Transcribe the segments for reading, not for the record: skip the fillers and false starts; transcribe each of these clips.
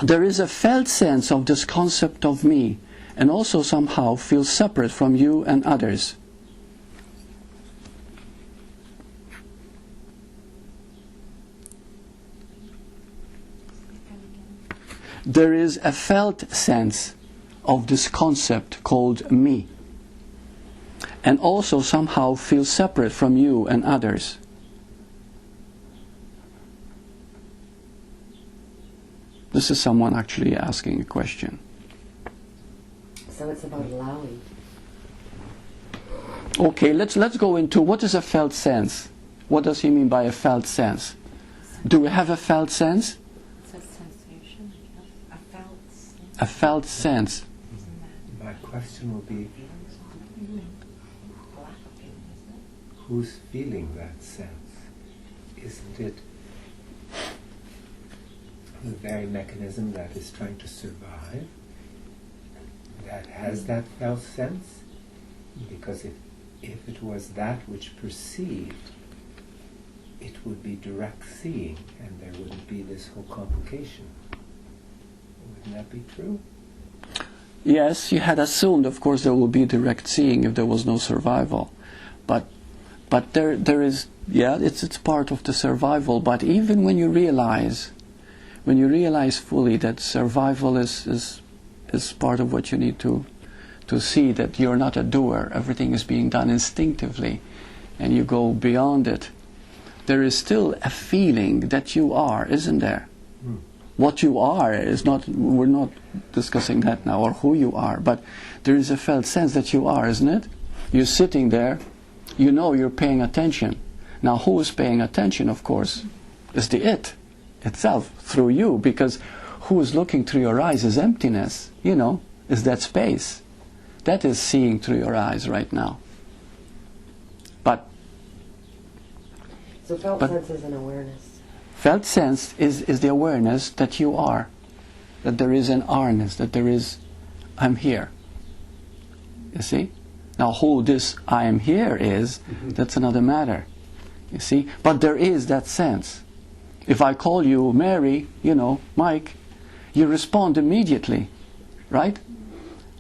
there is a felt sense of this concept of me, and also somehow feels separate from you and others. There is a felt sense of this concept called me, and also somehow feels separate from you and others. This is someone actually asking a question. So it's about allowing. Okay, let's go into what is a felt sense. What does he mean by a felt sense? Do we have a felt sense? It's a sensation, a felt sense. A felt sense. My question will be, who's feeling that sense? Isn't it the very mechanism that is trying to survive that has that felt sense? Because if it was that which perceived, it would be direct seeing, and there wouldn't be this whole complication. Wouldn't that be true? Yes, you had assumed, of course, there would be direct seeing if there was no survival. But there is, yeah, it's part of the survival. But even when you realize fully that survival is part of what you need to see, that you're not a doer, everything is being done instinctively, and you go beyond it, there is still a feeling that you are, isn't there? What you are is not, we're not discussing that now, or who you are, but there is a felt sense that you are, isn't it? You're sitting there, you know you're paying attention. Now who is paying attention, of course, is the it itself, through you, because who is looking through your eyes is emptiness, is that space. That is seeing through your eyes right now. So felt sense is an awareness. Felt sense is the awareness that you are, that there is an R-ness, that there is, I'm here. You see? Now who this I am here is, that's another matter. You see? But there is that sense. If I call you Mary, Mike, you respond immediately, right?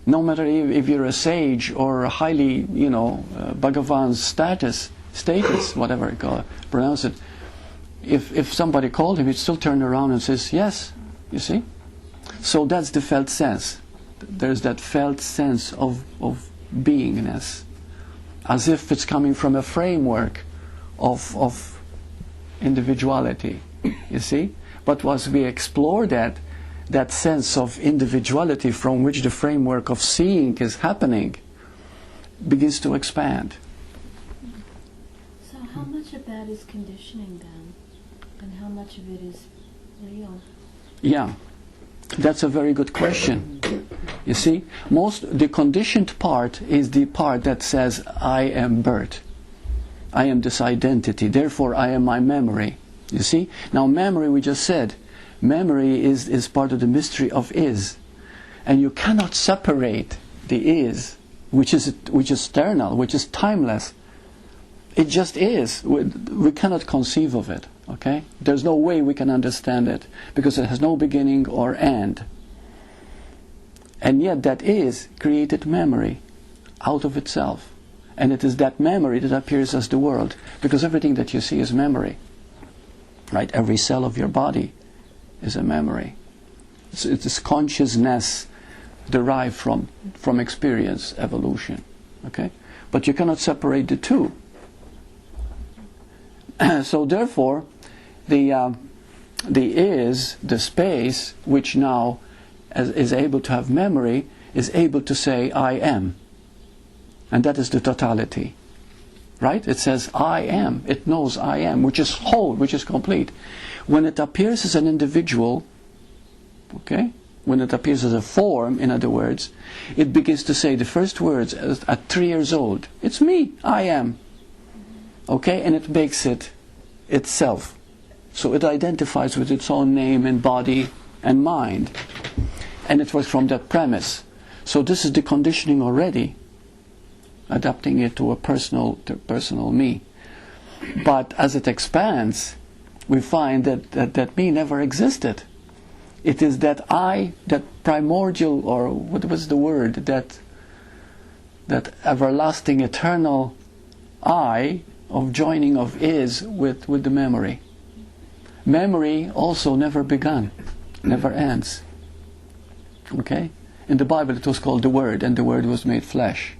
No matter if you're a sage or a highly, Bhagavan's status, whatever you call it, pronounce it. If somebody called him, he'd still turn around and says, yes, you see? So that's the felt sense. There's that felt sense of beingness, as if it's coming from a framework of individuality, you see? But as we explore that sense of individuality from which the framework of seeing is happening begins to expand. So how much of that is conditioning then? And how much of it is real? Yeah, that's a very good question. You see, the conditioned part is the part that says, I am Burt. I am this identity, therefore I am my memory. You see? Now memory, we just said, memory is part of the mystery of is. And you cannot separate the is, which is eternal, which is timeless. It just is. We cannot conceive of it. Okay? There's no way we can understand it, because it has no beginning or end. And yet that is created memory out of itself. And it is that memory that appears as the world, because everything that you see is memory. Right? Every cell of your body is a memory. It's consciousness derived from experience, evolution. Okay? But you cannot separate the two. So therefore, the is, the space, which now is able to have memory, is able to say, I am. And that is the totality. Right? It says, I am. It knows I am, which is whole, which is complete. When it appears as an individual, okay, when it appears as a form, in other words, it begins to say the first words at 3 years old. It's me, I am. Okay, and it makes it itself. So it identifies with its own name and body and mind. And it was from that premise. So this is the conditioning already, adapting it to a personal me. But as it expands, we find that me never existed. It is that I, that primordial, or what was the word, that everlasting, eternal I of joining of is with the memory. Memory also never begun, never ends. Okay? In the Bible it was called the Word, and the Word was made flesh.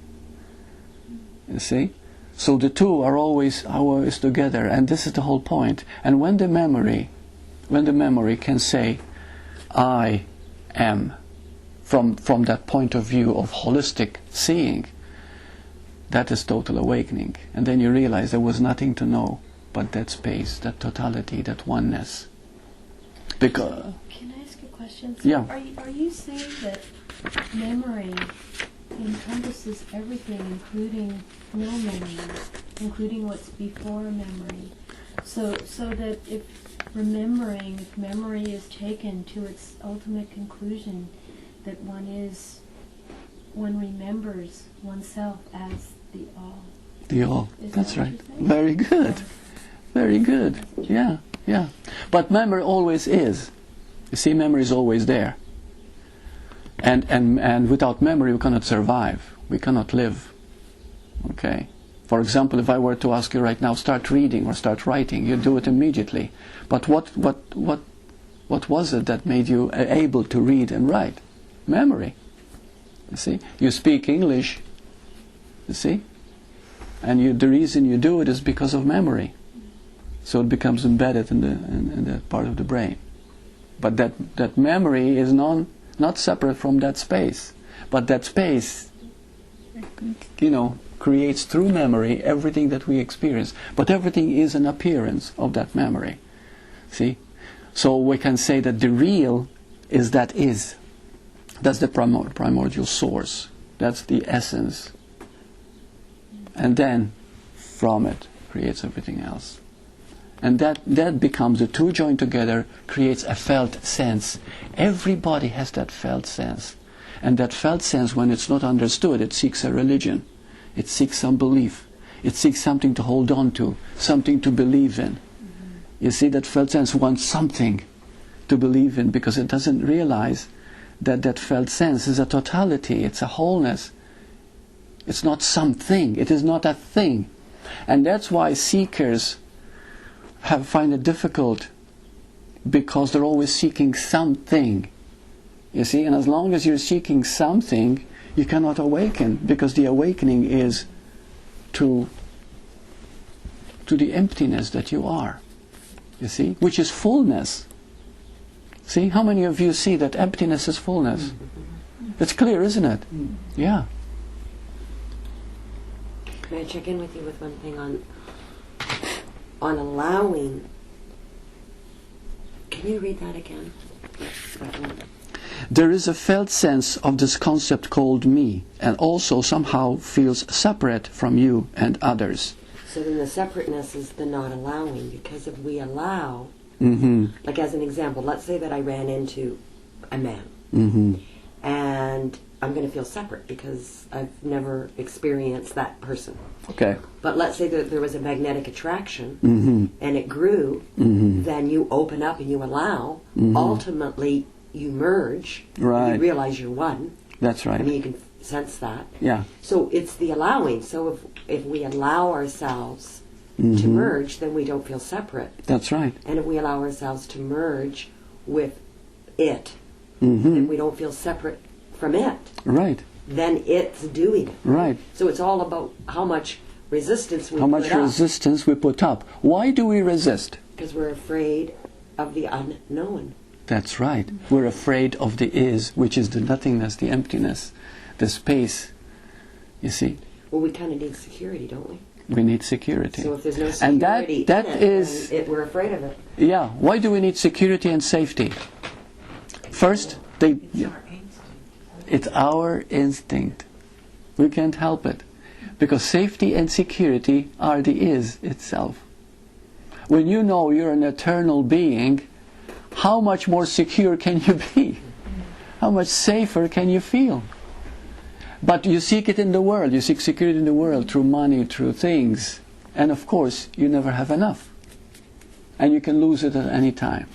You see? So the two are always together, and this is the whole point. And when the memory can say, I am, from that point of view of holistic seeing, that is total awakening. And then you realize there was nothing to know but that space, that totality, that oneness. Because can I ask a question? So yeah. Are you saying that memory encompasses everything, including no memories, including what's before memory? So that if memory is taken to its ultimate conclusion, that one remembers oneself as the all. The all. Is That's that what right. you're saying? Very good. Very good. Yeah, yeah. But memory always is. You see, memory is always there. And without memory we cannot survive. We cannot live. Okay? For example, if I were to ask you right now, start reading or start writing, you do it immediately. But what was it that made you able to read and write? Memory. You see? You speak English. You see? And the reason you do it is because of memory. So it becomes embedded in that part of the brain. But that memory is not separate from that space. But that space, creates through memory everything that we experience. But everything is an appearance of that memory. See? So we can say that the real is that is. That's the primordial source. That's the essence. And then, from it, creates everything else. And that becomes, the two joined together, creates a felt sense. Everybody has that felt sense. And that felt sense, when it's not understood, it seeks a religion. It seeks some belief. It seeks something to hold on to, something to believe in. You see, that felt sense wants something to believe in, because it doesn't realize that that felt sense is a totality, it's a wholeness. It's not something, it is not a thing. And that's why seekers find it difficult, because they're always seeking something. You see, and as long as you're seeking something, you cannot awaken, because the awakening is to the emptiness that you are. You see, which is fullness. See, how many of you see that emptiness is fullness? It's clear, isn't it? Yeah. Can I check in with you with one thing on allowing? Can you read that again? That one. There is a felt sense of this concept called me, and also somehow feels separate from you and others. So then the separateness is the not allowing, because if we allow, like as an example, let's say that I ran into a man, and I'm going to feel separate because I've never experienced that person. Okay. But let's say that there was a magnetic attraction, and it grew, then you open up and you allow, ultimately you merge, right. You realize you're one. That's right. I mean, you can sense that. Yeah. So it's the allowing. So if we allow ourselves to merge, then we don't feel separate. That's right. And if we allow ourselves to merge with it, then we don't feel separate from it. Right. Then it's doing it. Right. So it's all about how much resistance we How put much up. resistance we put up. Why do we resist? Because we're afraid of the unknown. That's right. We're afraid of the is, which is the nothingness, the emptiness, the space. You see? Well, we kind of need security, don't we? We need security. So if there's no And security that in it, is, then we're afraid of it. yeah. Why do we need security and safety? First, it's our instinct. We can't help it. Because safety and security are the is itself. When you know you're an eternal being, how much more secure can you be? How much safer can you feel? But you seek it in the world. You seek security in the world through money, through things. And of course, you never have enough. And you can lose it at any time.